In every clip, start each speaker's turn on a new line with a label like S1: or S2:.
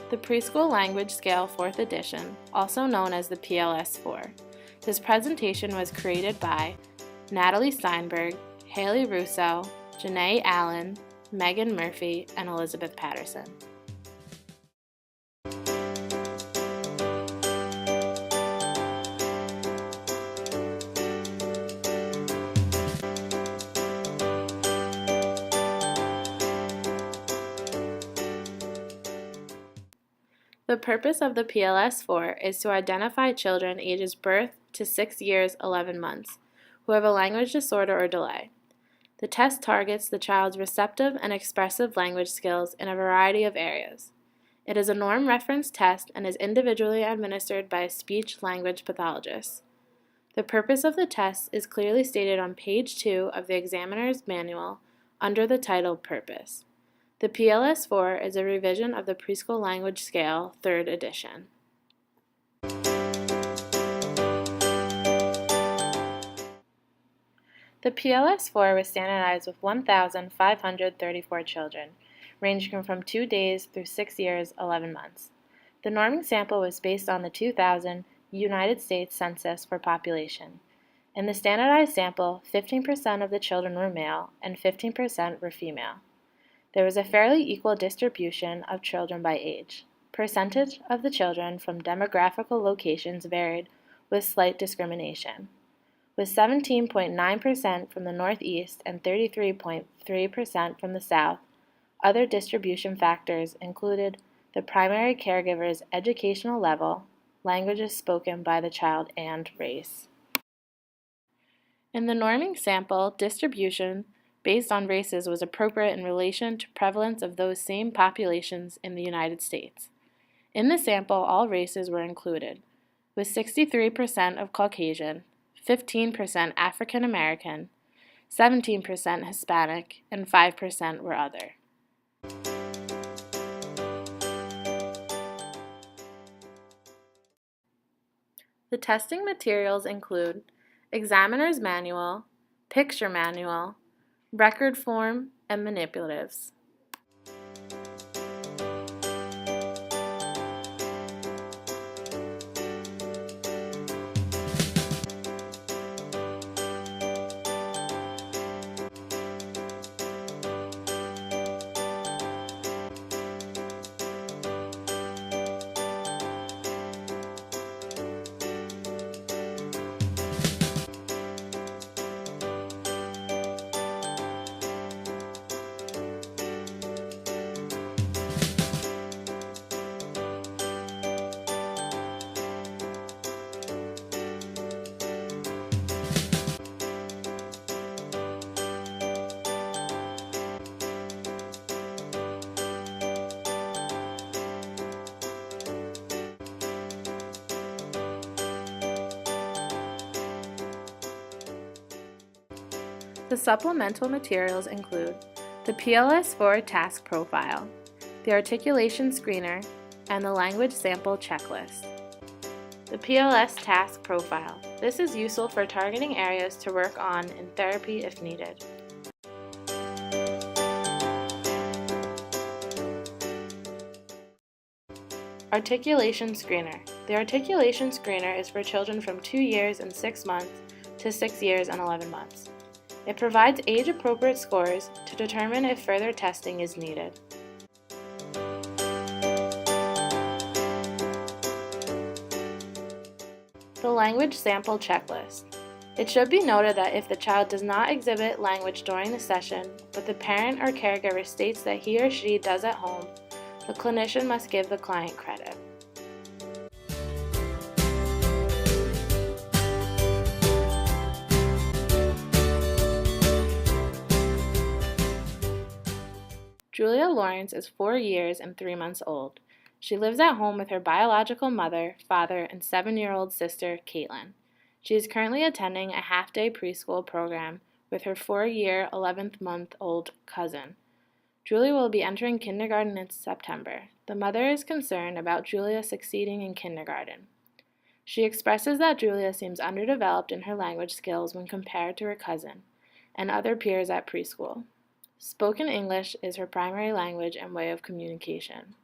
S1: The Preschool Language Scale 4th edition, also known as the PLS-4. This presentation was created by Natalie Steinberg, Haley Russo, Janae Allen, Megan Murphy, and Elizabeth Patterson. The purpose of the PLS-4 is to identify children ages birth to 6 years 11 months who have a language disorder or delay. The test targets the child's receptive and expressive language skills in a variety of areas. It is a norm reference test and is individually administered by a speech-language pathologist. The purpose of the test is clearly stated on page 2 of the examiner's manual under the title Purpose. The PLS-4 is a revision of the Preschool Language Scale 3rd edition. The PLS-4 was standardized with 1,534 children, ranging from 2 days through 6 years 11 months. The norming sample was based on the 2000 United States Census for population. In the standardized sample, 15% of the children were male and 15% were female. There was a fairly equal distribution of children by age. Percentage of the children from demographical locations varied with slight discrimination, with 17.9% from the Northeast and 33.3% from the South. Other distribution factors included the primary caregiver's educational level, languages spoken by the child, and race. In the norming sample, distribution based on races was appropriate in relation to prevalence of those same populations in the United States. In the sample, all races were included, with 63% of Caucasian, 15% African American, 17% Hispanic, and 5% were other. The testing materials include examiner's manual, picture manual, record form, and manipulatives. The supplemental materials include the PLS-4 task profile, the articulation screener, and the language sample checklist. The PLS task profile. This is useful for targeting areas to work on in therapy if needed. Articulation screener. The articulation screener is for children from 2 years and 6 months to 6 years and 11 months. It provides age-appropriate scores to determine if further testing is needed. The language sample checklist. It should be noted that if the child does not exhibit language during the session, but the parent or caregiver states that he or she does at home, the clinician must give the client credit. Julia Lawrence is 4 years and 3 months old. She lives at home with her biological mother, father, and 7-year-old sister, Caitlin. She is currently attending a half-day preschool program with her 4-year, 11-month-old cousin. Julia will be entering kindergarten in September. The mother is concerned about Julia succeeding in kindergarten. She expresses that Julia seems underdeveloped in her language skills when compared to her cousin and other peers at preschool. Spoken English is her primary language and way of communication.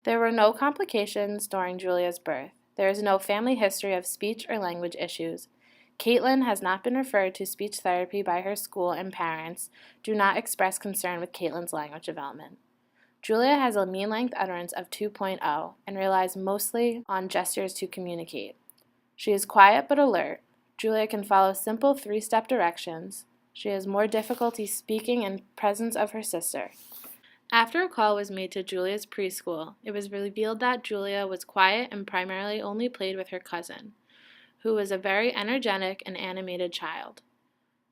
S1: There were no complications during Julia's birth. There is no family history of speech or language issues. Caitlin has not been referred to speech therapy by her school, and parents do not express concern with Caitlin's language development. Julia has a mean length utterance of 2.0 and relies mostly on gestures to communicate. She is quiet but alert. Julia can follow simple 3-step directions. She has more difficulty speaking in presence of her sister. After a call was made to Julia's preschool, it was revealed that Julia was quiet and primarily only played with her cousin, who was a very energetic and animated child.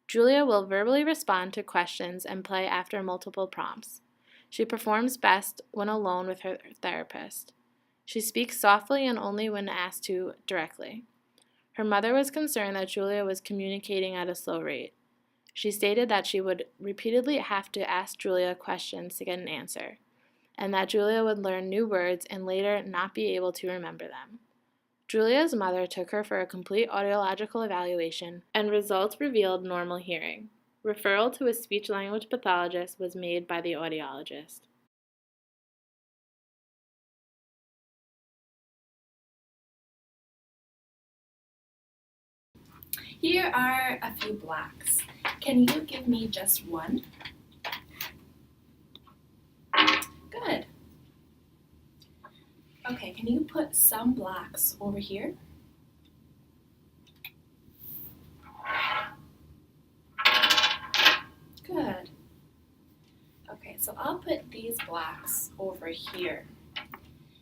S1: Julia will verbally respond to questions and play after multiple prompts. She performs best when alone with her therapist. She speaks softly and only when asked to directly. Her mother was concerned that Julia was communicating at a slow rate. She stated that she would repeatedly have to ask Julia questions to get an answer, and that Julia would learn new words and later not be able to remember them. Julia's mother took her for a complete audiological evaluation, and results revealed normal hearing. Referral to a speech-language pathologist was made by the audiologist.
S2: Here are a few blocks. Can you give me just one? Good. Okay, can you put some blocks over here? Good. Okay, so I'll put these blocks over here.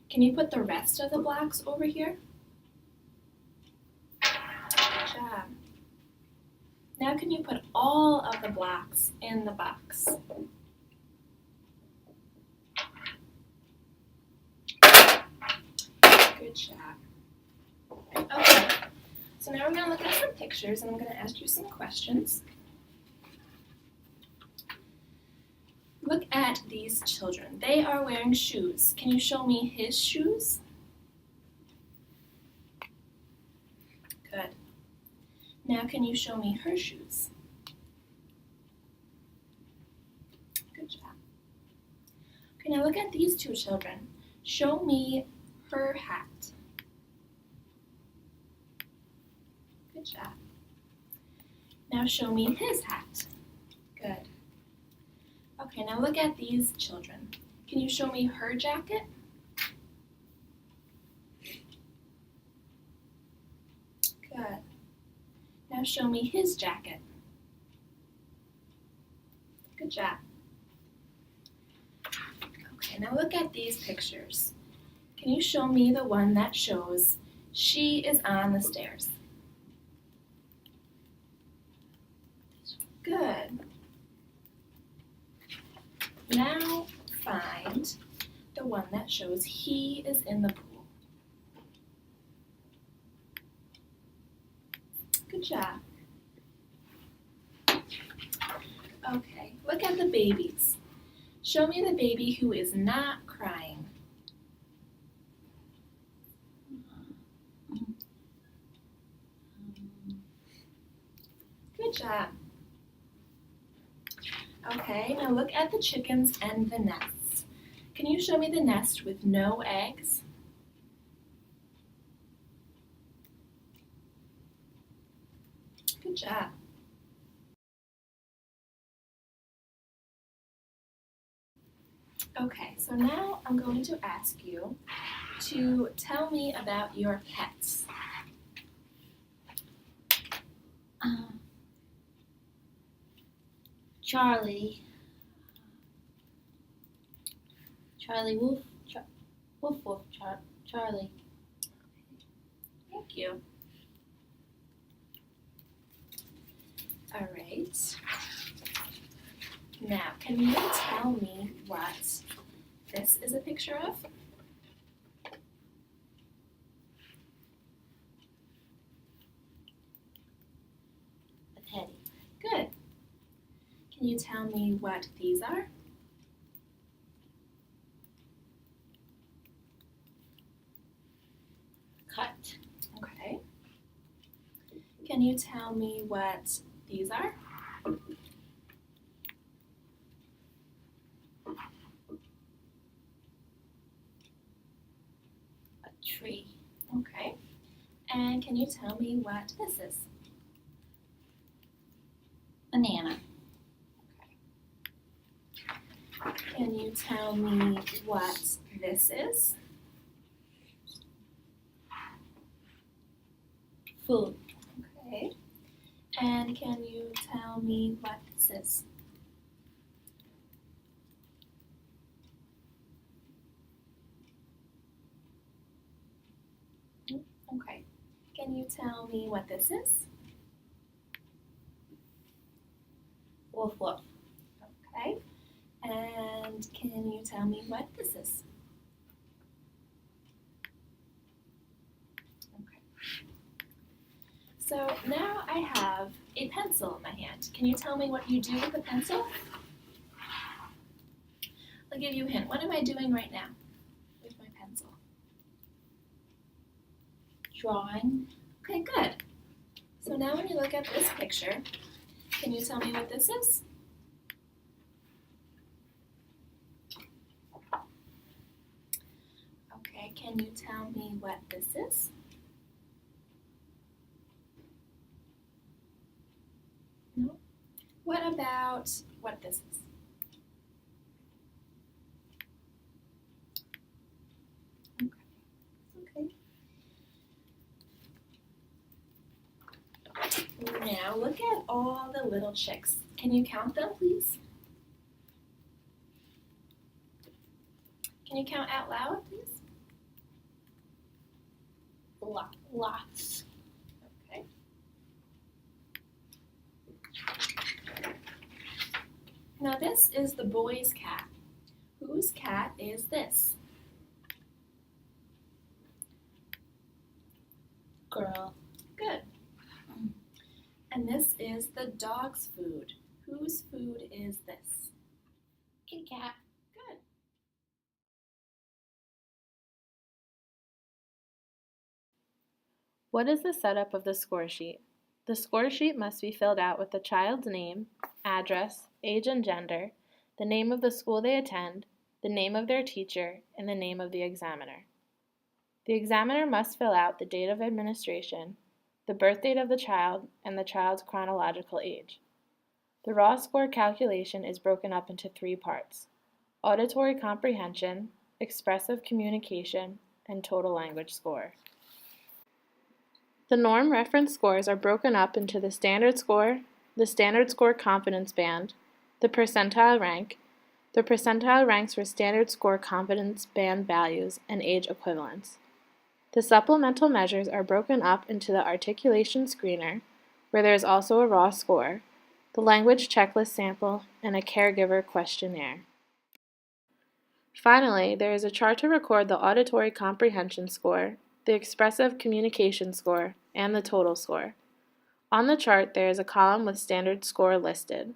S2: Can you put the rest of the blocks over here? Good job. Now can you put all of the blocks in the box? Good job. Okay, so now we're going to look at some pictures and I'm going to ask you some questions. Look at these children. They are wearing shoes. Can you show me his shoes? Good. Now can you show me her shoes? Good job. Okay, now look at these two children. Show me her hat. Good job. Now show me his hat. Good. Okay, now look at these children. Can you show me her jacket? Good. Now show me his jacket. Good job. Okay, now look at these pictures. Can you show me the one that shows she is on the stairs? Good. Now find the one that shows he is in the pool. Good job. Okay, look at the babies. Show me the baby who is not crying. Good job. Okay, now look at the chickens and the nests. Can you show me the nest with no eggs? Good job. Okay, so now I'm going to ask you to tell me about your pets.
S3: Charlie Wolf, Charlie.
S2: Thank you. All right. Now, can you tell me what this is a picture of?
S3: A teddy.
S2: Good. Can you tell me what these are?
S3: Cut.
S2: Okay. Can you tell me what these are?
S3: Tree.
S2: Okay. And can you tell me what this is?
S3: Banana.
S2: Can you tell me what this is?
S3: Food.
S2: Okay. And can you tell me what this is? Okay. Can you tell me what this is?
S3: Woof woof.
S2: Okay. And can you tell me what this is? Okay. So now I have a pencil in my hand. Can you tell me what you do with a pencil? I'll give you a hint. What am I doing right now with my pencil?
S3: Drawing.
S2: Okay, good. So now when you look at this picture, can you tell me what this is? Okay, can you tell me what this is? No? What about what this is? Okay. Now look at all the little chicks. Can you count them, please? Can you count out loud, please?
S3: Lots.
S2: Okay. Now this is the boy's cat. Whose cat is this?
S3: Girl.
S2: Good. And this is the dog's food. Whose food is this?
S3: Kitty cat.
S2: Good.
S1: What is the setup of the score sheet? The score sheet must be filled out with the child's name, address, age and gender, the name of the school they attend, the name of their teacher, and the name of the examiner. The examiner must fill out the date of administration, the birth date of the child, and the child's chronological age. The raw score calculation is broken up into 3 parts: auditory comprehension, expressive communication, and total language score. The norm reference scores are broken up into the standard score confidence band, the percentile rank. The percentile ranks for standard score confidence band values and age equivalents. The supplemental measures are broken up into the articulation screener, where there is also a raw score, the language checklist sample, and a caregiver questionnaire. Finally, there is a chart to record the auditory comprehension score, the expressive communication score, and the total score. On the chart, there is a column with standard score listed.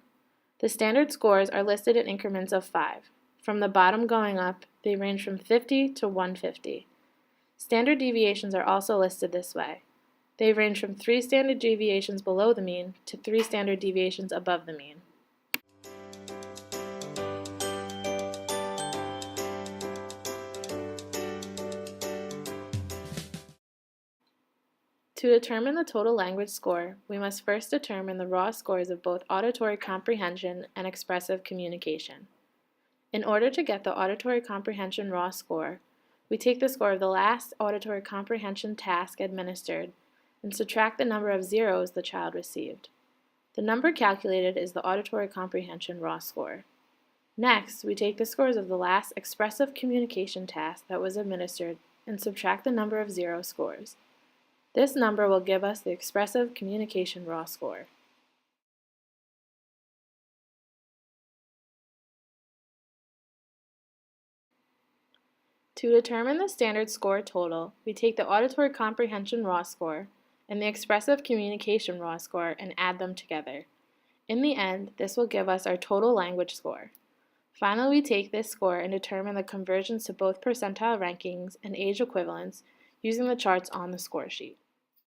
S1: The standard scores are listed in increments of 5. From the bottom going up, they range from 50 to 150. Standard deviations are also listed this way. They range from 3 standard deviations below the mean to 3 standard deviations above the mean. To determine the total language score, we must first determine the raw scores of both auditory comprehension and expressive communication. In order to get the auditory comprehension raw score, we take the score of the last auditory comprehension task administered and subtract the number of zeros the child received. The number calculated is the auditory comprehension raw score. Next, we take the scores of the last expressive communication task that was administered and subtract the number of zero scores. This number will give us the expressive communication raw score. To determine the standard score total, we take the auditory comprehension raw score and the expressive communication raw score and add them together. In the end, this will give us our total language score. Finally, we take this score and determine the conversions to both percentile rankings and age equivalents using the charts on the score sheet.